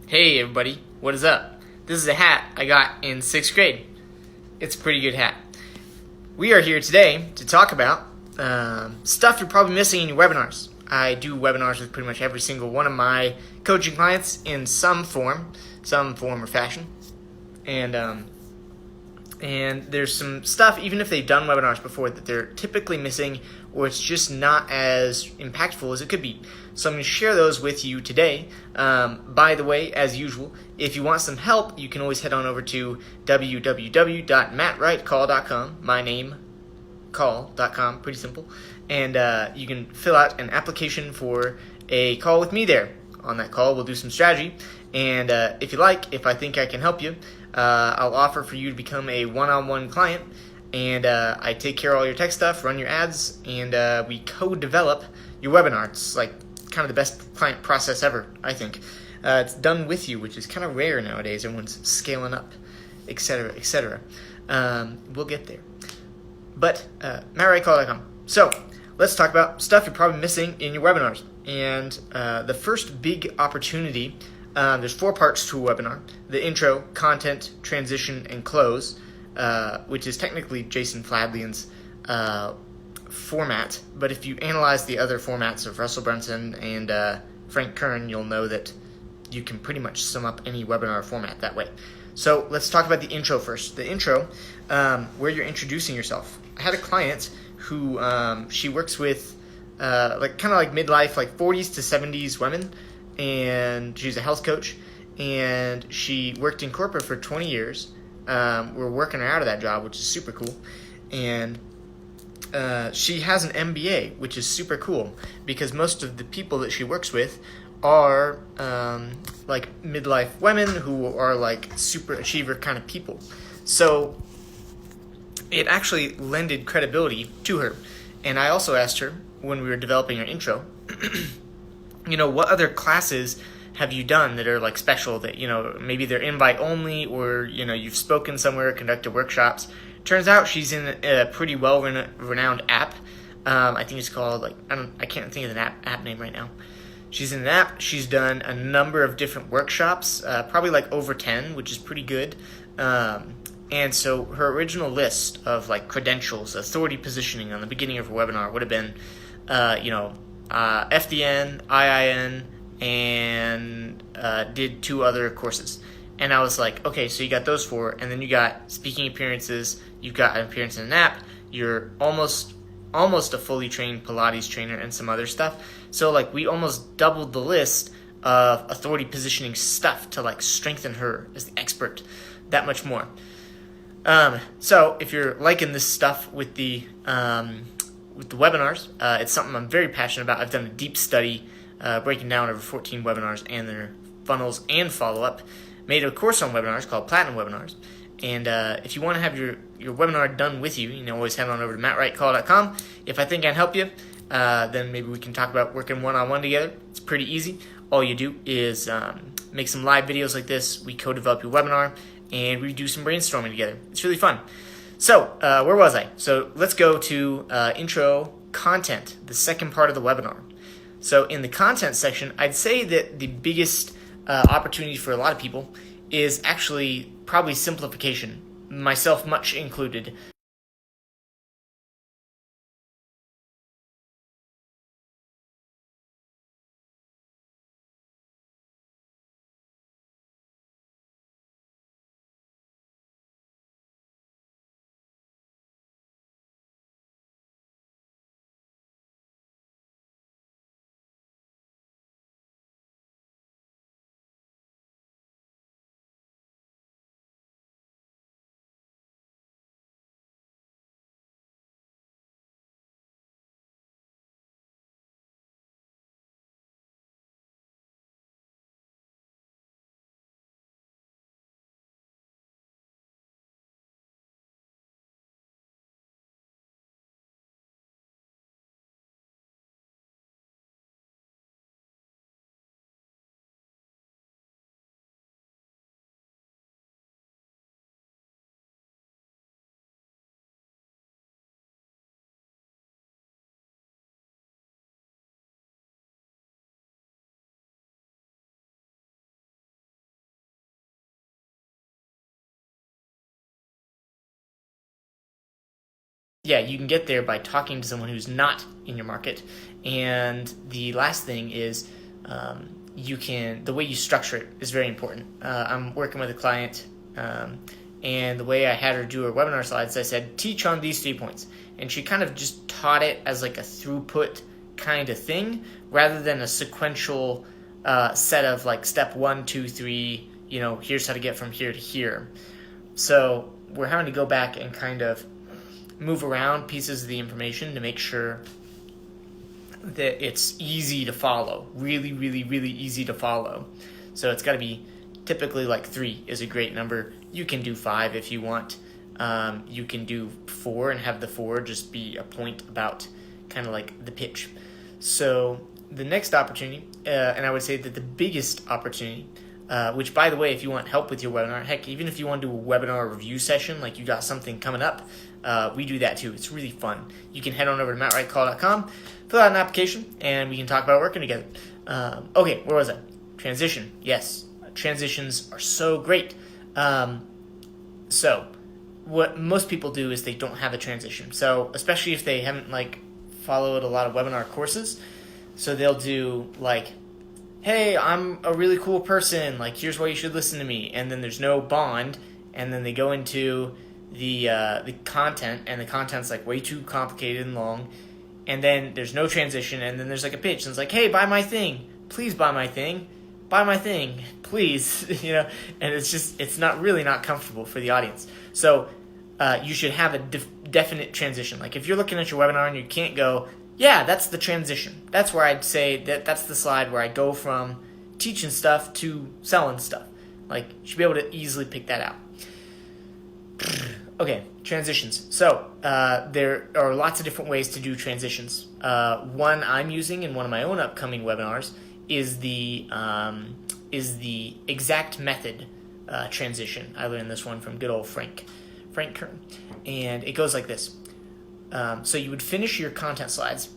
Hey everybody, what is up? This is a hat I got in 6th grade. It's a pretty good hat. We are here today to talk about stuff you're probably missing in your webinars. I do webinars with pretty much every single one of my coaching clients in some form or fashion. And there's some stuff, even if they've done webinars before, that they're typically missing, or it's just not as impactful as it could be. So I'm going to share those with you today. By the way, as usual, if you want some help, you can always head on over to www.mattwrightcall.com, my name, call.com, pretty simple. And you can fill out an application for a call with me there. On that call, we'll do some strategy. And if you like, if I think I can help you, I'll offer for you to become a one-on-one client. And I take care of all your tech stuff, run your ads, and we co-develop your webinar. It's like kind of the best client process ever, I think. It's done with you, which is kind of rare nowadays. Everyone's scaling up, etc., etc. We'll get there. But MattWrightCall.com. So let's talk about stuff you're probably missing in your webinars. And the first big opportunity, there's 4 parts to a webinar: the intro, content, transition, and close, which is technically Jason Fladlian's format. But if you analyze the other formats of Russell Brunson and Frank Kern, you'll know that you can pretty much sum up any webinar format that way. So let's talk about the intro first. The intro, where you're introducing yourself. I had a client who she works with kind of midlife, 40s to 70s women, and she's a health coach, and she worked in corporate for 20 years. We're working her out of that job, which is super cool, and she has an MBA, which is super cool because most of the people that she works with are midlife women who are super achiever kind of people. So it actually lended credibility to her. And I also asked her when we were developing our intro, what other classes have you done that are special, that maybe they're invite only, or you've spoken somewhere, conducted workshops. Turns out she's in a pretty well renowned app. I think it's called I can't think of the app name right now. She's in an app. She's done a number of different workshops, probably over 10, which is pretty good. And so her original list of credentials, authority positioning on the beginning of her webinar would have been, FDN, IIN, and did 2 other courses. And I was like, okay, so you got those 4, and then you got speaking appearances, you've got an appearance in an app, you're almost a fully trained Pilates trainer and some other stuff. So we almost doubled the list of authority positioning stuff to strengthen her as the expert that much more. So if you're liking this stuff with the webinars, it's something I'm very passionate about. I've done a deep study breaking down over 14 webinars and their funnels and follow-up. Made a course on webinars called Platinum Webinars. And if you want to have your webinar done with you, always head on over to mattwrightcall.com. If I think I can help you, then maybe we can talk about working one-on-one together. It's pretty easy. All you do is make some live videos like this. We co-develop your webinar, and we do some brainstorming together. It's really fun. So where was I? So let's go to intro content, the second part of the webinar. So in the content section, I'd say that the biggest opportunity for a lot of people is actually probably simplification, myself much included. yeah, you can get there by talking to someone who's not in your market. And the last thing is the way you structure it is very important. I'm working with a client, and the way I had her do her webinar slides, I said, teach on these 3 points. And she kind of just taught it as like a throughput kind of thing, rather than a sequential set of like step 1, 2, 3, here's how to get from here to here. So we're having to go back and kind of move around pieces of the information to make sure that it's easy to follow, really, really, really easy to follow. So it's got to be typically like 3 is a great number. You can do 5 if you want. You can do 4 and have the 4 just be a point about kind of like the pitch. So the next opportunity, and I would say that the biggest opportunity, which, by the way, if you want help with your webinar, heck, even if you want to do a webinar review session, like you got something coming up, we do that too. It's really fun. You can head on over to mattwrightcall.com, fill out an application, and we can talk about working together. Okay, where was I? Transition. Yes, transitions are so great. So what most people do is they don't have a transition. So especially if they haven't followed a lot of webinar courses, so they'll do hey, I'm a really cool person, here's why you should listen to me, and then there's no bond, and then they go into the content, and the content's way too complicated and long, and then there's no transition, and then there's a pitch, and it's hey, buy my thing, please buy my thing, please, and it's not comfortable for the audience. So you should have a definite transition. If you're looking at your webinar and you can't go, yeah, that's the transition. That's where I'd say that's the slide where I go from teaching stuff to selling stuff. You should be able to easily pick that out. Okay, transitions. So there are lots of different ways to do transitions. One I'm using in one of my own upcoming webinars is the exact method transition. I learned this one from good old Frank Kern, and it goes like this. So you would finish your content slides,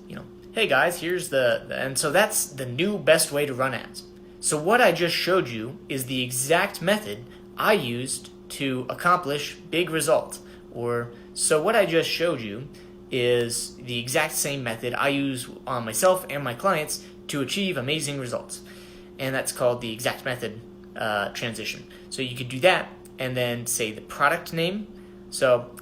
hey guys, here's and so that's the new best way to run ads. So what I just showed you is the exact method I used to accomplish big results. So what I just showed you is the exact same method I use on myself and my clients to achieve amazing results. And that's called the exact method transition. So you could do that and then say the product name. So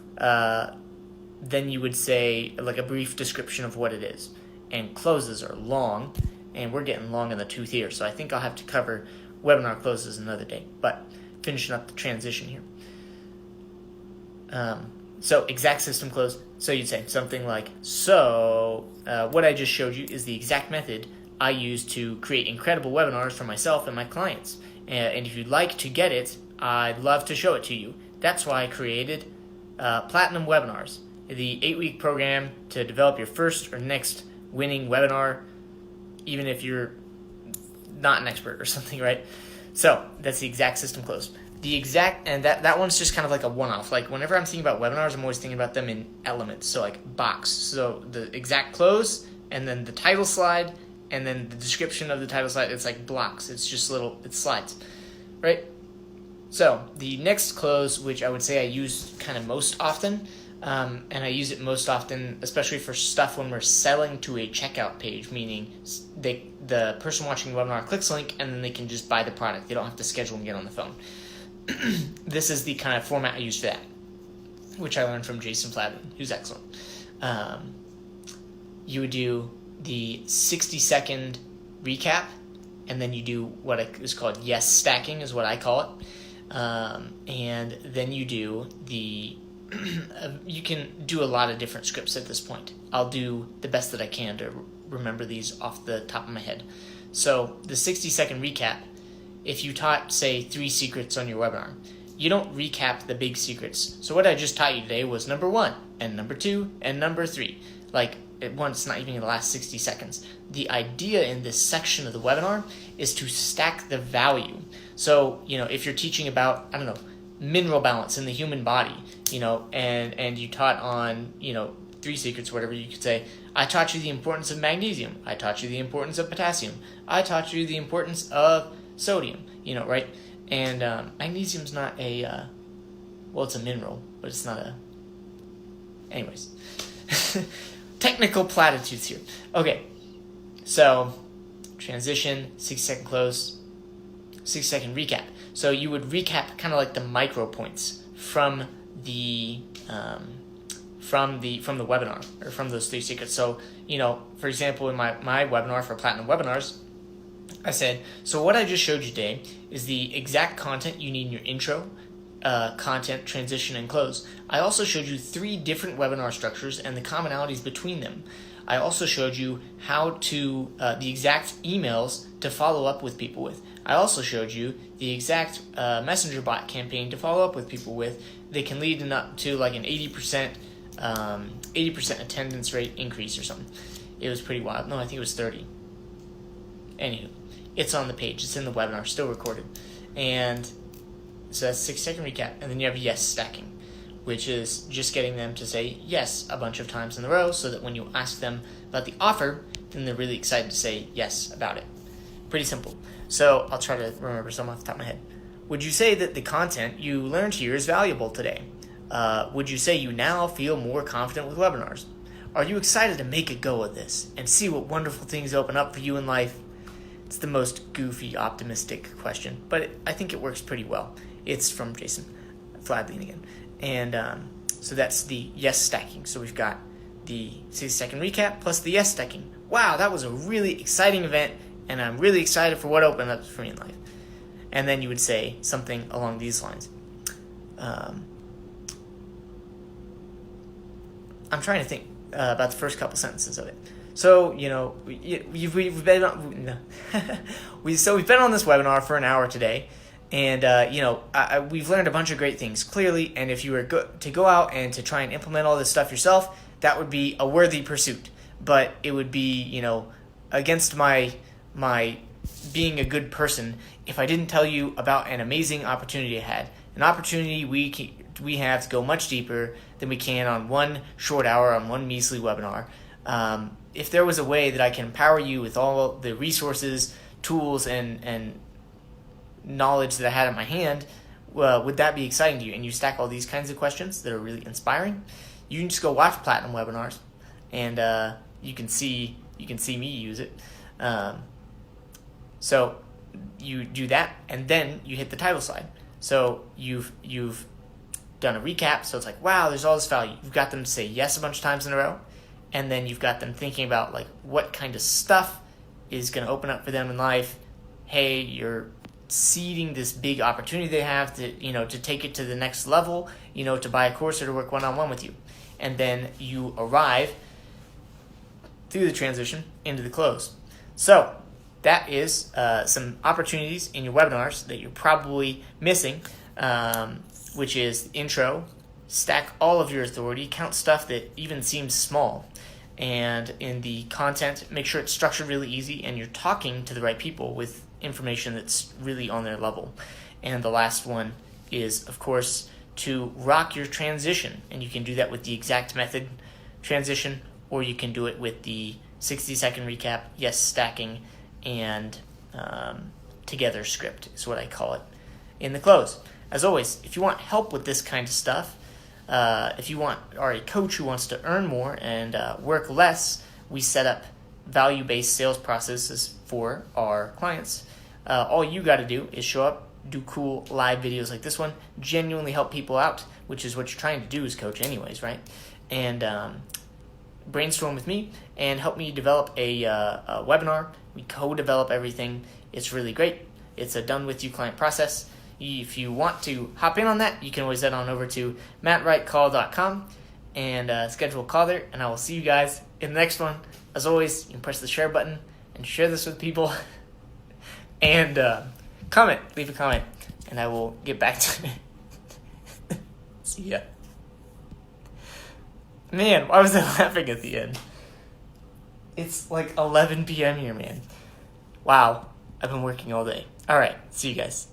then you would say a brief description of what it is. And closes are long, and we're getting long in the tooth here, so I think I'll have to cover webinar closes another day. But finishing up the transition here. So exact system close. So you'd say something like, what I just showed you is the exact method I use to create incredible webinars for myself and my clients. And if you'd like to get it, I'd love to show it to you. That's why I created Platinum Webinars, the 8-week program to develop your first or next winning webinar, even if you're not an expert or something, right? So that's the exact system close. And that one's just kind of like a one-off. Whenever I'm thinking about webinars, I'm always thinking about them in elements. So box. So the exact close, and then the title slide, and then the description of the title slide. It's blocks. It's just it's slides, right? So the next close, which I would say I use kind of most often, and I use it most often, especially for stuff when we're selling to a checkout page, meaning the person watching the webinar clicks link and then they can just buy the product. They don't have to schedule and get on the phone. This is the kind of format I use for that, which I learned from Jason Fladman, who's excellent. You would do the 60-second recap, and then you do what is called yes stacking, is what I call it. And then you do you can do a lot of different scripts at this point. I'll do the best that I can to remember these off the top of my head. So the 60-second recap, if you taught, say, 3 secrets on your webinar, you don't recap the big secrets. So what I just taught you today was number 1 and number 2 and number 3. It's not even in the last 60 seconds. The idea in this section of the webinar is to stack the value. So, if you're teaching about, mineral balance in the human body, and you taught on, 3 secrets, whatever, you could say, I taught you the importance of magnesium. I taught you the importance of potassium. I taught you the importance of sodium, right? And magnesium's not it's a mineral, but it's not Anyways, technical platitudes here. Okay, so transition, 60-second close, 60-second recap. So you would recap kind of like the micro points from the webinar, or from those 3 secrets. So, for example, in my webinar for Platinum Webinars, I said, so what I just showed you today is the exact content you need in your intro, content, transition, and close. I also showed you 3 different webinar structures and the commonalities between them. I also showed you how to, the exact emails to follow up with people with. I also showed you the exact messenger bot campaign to follow up with people with. They can lead to like an 80% attendance rate increase or something. It was pretty wild. No, I think it was 30. Anywho, it's on the page. It's in the webinar, still recorded. And so that's 6-second recap. And then you have yes stacking, which is just getting them to say yes a bunch of times in a row so that when you ask them about the offer, then they're really excited to say yes about it. Pretty simple. So I'll try to remember some off the top of my head. Would you say that the content you learned here is valuable today? Would you say you now feel more confident with webinars? Are you excited to make a go of this and see what wonderful things open up for you in life? It's the most goofy, optimistic question, but I think it works pretty well. It's from Jason Fladlien again. And so that's the yes stacking. So we've got the 60-second recap plus the yes stacking. Wow, that was a really exciting event, and I'm really excited for what opened up for me in life. And then you would say something along these lines. I'm trying to think about the first couple sentences of it. So, we've been on, we've been on this webinar for an hour today, and we've learned a bunch of great things clearly. And if you were to go out and to try and implement all this stuff yourself, that would be a worthy pursuit. But it would be, against my being a good person if I didn't tell you about an amazing opportunity I had, an opportunity we have to go much deeper than we can on one short hour on one measly webinar. If there was a way that I can empower you with all the resources, tools, and knowledge that I had at my hand, would that be exciting to you? And you stack all these kinds of questions that are really inspiring. You can just go watch Platinum Webinars, and you can see me use it. So you do that, and then you hit the title slide. So you've done a recap, so it's like, wow, there's all this value. You've got them to say yes a bunch of times in a row, and then you've got them thinking about like what kind of stuff is going to open up for them in life. Hey, you're seeding this big opportunity they have to take it to the next level, to buy a course or to work one-on-one with you. And then you arrive through the transition into the close. So that is some opportunities in your webinars that you're probably missing, which is intro, stack all of your authority, count stuff that even seems small. And in the content, make sure it's structured really easy and you're talking to the right people with information that's really on their level. And the last one is, of course, to rock your transition. And you can do that with the exact method transition, or you can do it with the 60-second recap, yes stacking, and together script is what I call it in the close. As always, if you want help with this kind of stuff, if you are a coach who wants to earn more and work less, we set up value-based sales processes for our clients. All you got to do is show up, do cool live videos like this one, genuinely help people out, which is what you're trying to do as coach anyways, right? And brainstorm with me and help me develop a webinar. We co-develop everything. It's really great. It's a done-with-you client process. If you want to hop in on that, you can always head on over to mattwrightcall.com and schedule a call there, and I will see you guys in the next one. As always, you can press the share button and share this with people. And leave a comment, and I will get back to it. See ya. Man, why was I laughing at the end? It's like 11 p.m. here, man. Wow, I've been working all day. All right, see you guys.